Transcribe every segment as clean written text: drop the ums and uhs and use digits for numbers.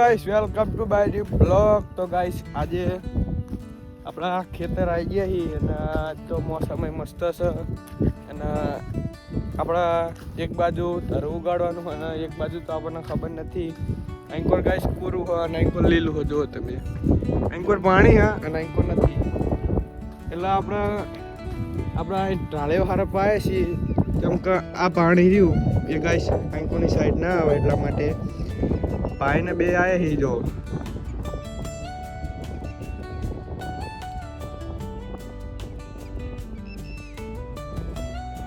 Guys welcome to my new blog. તો guys આજે આપણા ખેતર આવી ગયા છીએ અને તો મોસમ મસ્ત છે અને આપણા એક બાજુ ધરું ઉગાડવાનું અને એક બાજુ તો આપણને ખબર નથી. એન્કોર ગાઈસ પૂરું હોય અને એન્કોર લીલું હોય. જુઓ તમે, એન્કોર પાણી હા અને એન્કોર નથી. એટલે આપણા ઢાળેઓ હારા પાયા છીએ કેમ કે આ પાણી રહ્યું એ ગાઈસ એન્કોરની સાઈડ ના આવે એટલા માટે પાય ને બે આયા હી. જો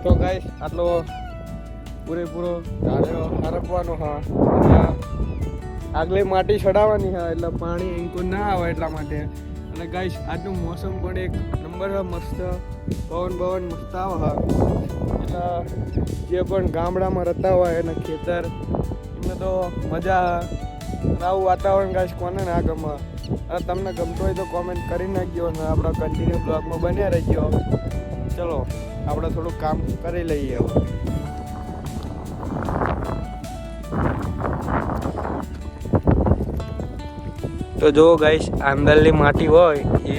તો ગાઈસ આટલો પૂરેપૂરો ઢાળેલો હરપવાનો હા અને આગલે માટી ચડાવવાની હા એટલે પાણી એન્કોર ના આવે એટલા માટે. અને ગાઈસ આજનું મોસમ પણ એક નંબર મસ્ત, પવન મસ્ત આવે હા. એટલે જે પણ ગામડામાં રહેતા હોય અને ખેતર એમને તો મજા આવું વાતાવરણ ગાઈસ કોને ના ગમે. અને તમને ગમતું હોય તો કોમેન્ટ કરી નાખજો અને આપણા કન્ટિન્યુ બ્લોગમાં બન્યા રહેજો. ચલો આપણે થોડુંક કામ કરી લઈએ હવે. તો જો ગાઈસ અંદરની માટી હોય એ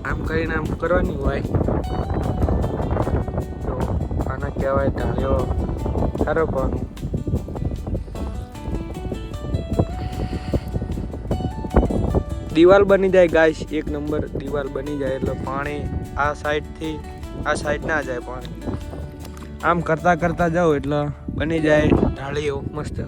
આમ કરીને આમ કરવાની હોય. તો આના કહેવાય ઢાળ્યો હરપવાનું. દિવાલ બની જાય ગાઈસ, એક નંબર દિવાલ બની જાય એટલે પાણી આ સાઈડથી આ સાઈડ ના જાય પાણી. આમ કરતા જાઓ એટલે બની જાય ઢાળીઓ મસ્ત.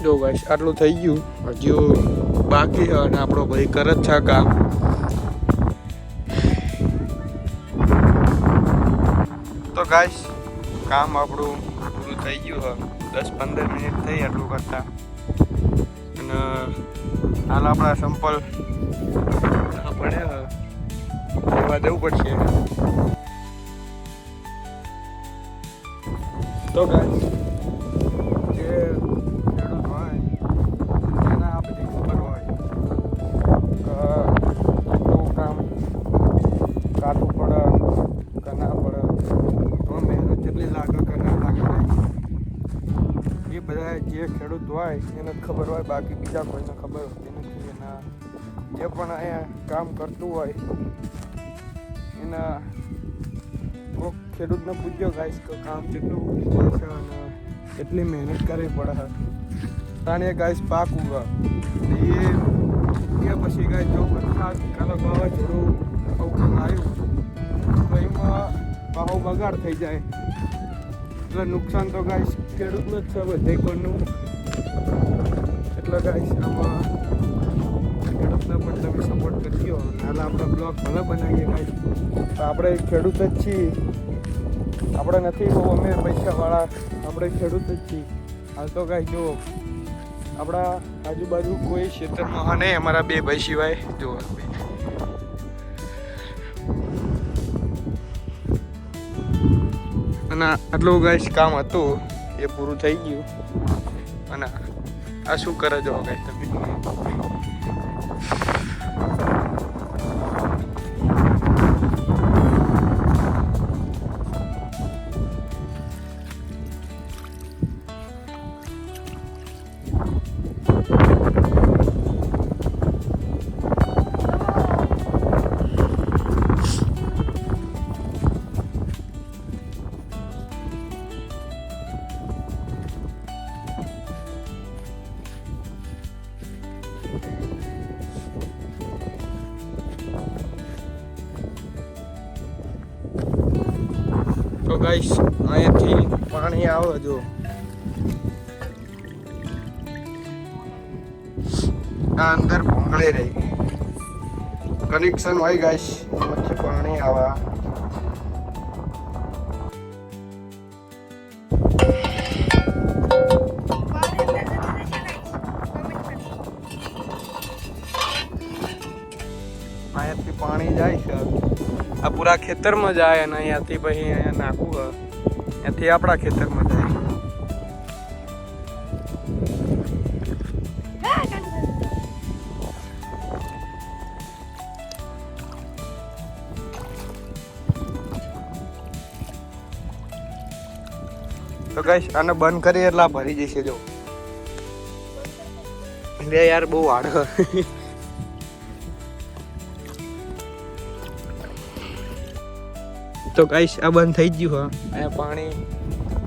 જો ગાઈસ આટલું થઈ ગયું, હજુ બાકી છે અને આપણો ભાઈ કરે જ છે કામ. તો ગાઈસ કામ આપણું પૂરું થઈ ગયું છે. 10-15 મિનિટ થઈ આટલું કરતા અને હાલ આપણા સંપલ પડ્યા લેવા જવું પડશે. તો ગાઈસ કાઢવું પડે કે ના પડે, તો મહેનત જેટલી લાગે કે ના લાગે એ બધા જે ખેડૂત હોય એને જ ખબર હોય, બાકી બીજા કોઈને ખબર હોતી નથી. એના જે પણ અહીંયા કામ કરતું હોય એના કોઈક ખેડૂતને પૂછ્યો ગાઈસ કે કામ કેટલું હોય છે અને કેટલી મહેનત કરવી પડે. તાણે ગાઈસ પાક ઉગા એ પછી ગાઈસ જો વરસાદ કાલે વાવાઝોડું આવ્યું તો એમાં ભાવ બગાડ થઈ જાય એટલે નુકસાન તો ગાઈસ ખેડૂતનું જ છે બધે કોઈનું. એટલે ગાઈસ આમાં ખેડૂતને પણ તમે સપોર્ટ કરજો. હાલ આપણે બ્લોગ ભલે બનાવીએ ગાઈસ તો આપણે ખેડૂત જ છીએ. આપણે નથી બહુ અમે પૈસાવાળા, આપણે ખેડૂત જ છીએ. હાલ તો ગાઈસ જુઓ આપણા આજુબાજુ કોઈ ક્ષેત્રમાં હા નહીં, અમારા બે ભાઈ સિવાય. જુઓ અને આટલું ગાઈસ કામ હતું એ પૂરું થઈ ગયું. અને આ શું કરે જો ગાઈસ તમે. તો ગાઈસ અહીંયાથી પાણી આવે જો આ અંદર ભૂંગળે રહી કનેક્શન હોય ગાઈસ, એમાંથી પાણી આવે પૂરા ખેતરમાં જાય અને અહીંયાથી પછી અહીંયા નાખવું હોય ત્યાંથી આપણા ખેતરમાં જાય. તો ગાઈસ આને બંધ કરી એટલે ભરી જશે જો. લે યાર બહુ હાડ. તો ગાઈસ આ બંધ થઈ ગયું હા. અહીંયા પાણી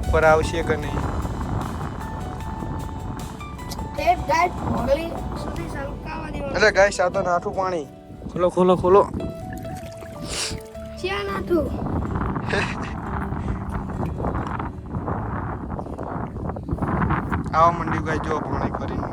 ઉપર આવશે કે નહીં? અરે ગાઈસ આ તો નાઠું પાણી. ખોલો ખોલો ખોલો. આવા મંડી ગાય જો પાણી કરીને.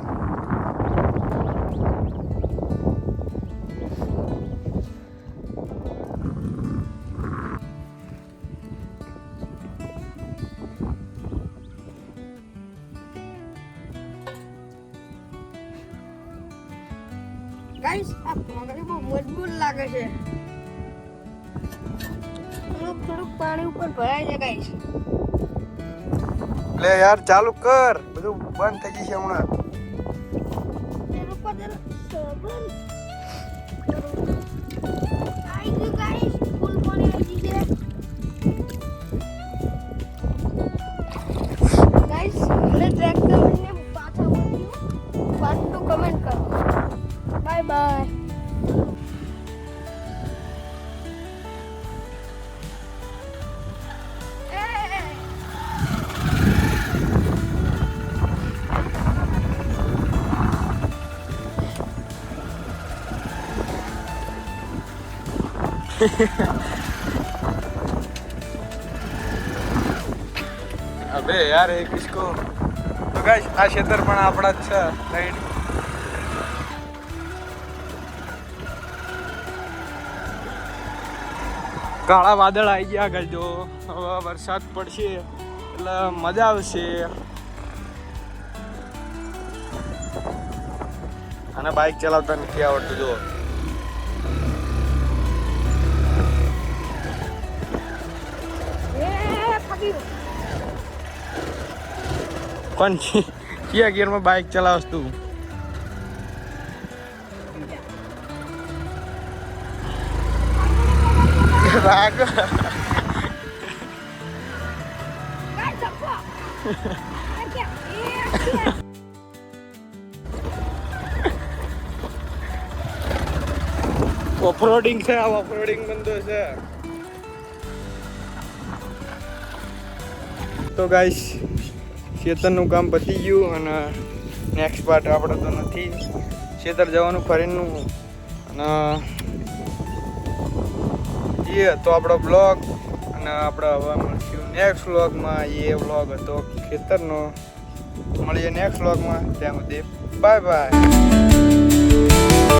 ગાઈસ આ પાણી બહુ મજબૂત લાગે છે. થોડુંક પાણી ઉપર ભરાય છે ગાઈસ. લે યાર ચાલુ કર, બધું બંધ થઈ જશે હમણાં. કમેન્ટ કરો. Bye bye. अबे यार ये किसको. तो गाइस આ ક્ષેત્ર પણ આપણા જ છે. રાઈટ. કાળા વાદળ આવી ગયા ગાઈસ જો. હવે વરસાદ પડશે એટલે મજા આવશે. અને બાઇક ચલાવતા નથી આવડતું જો. કોણ કયા ગિયરમાં બાઇક ચલાવસ તું? રાગ. ઓફરોડિંગ છે, આ ઓફરોડિંગ બંધો છે. તો ગાઈસ ખેતરનું કામ પતી ગયું અને નેક્સ્ટ પાર્ટ આપણે તો નથી. ખેતર જવાનું ફરીનું અને એ હતો આપણો બ્લોગ. અને આપણે હવે મળશું નેક્સ્ટ વ્લોગમાં. એ વ્લોગ હતો ખેતરનો. મળીએ નેક્સ્ટ વ્લોગમાં. ત્યાં સુધી બાય બાય.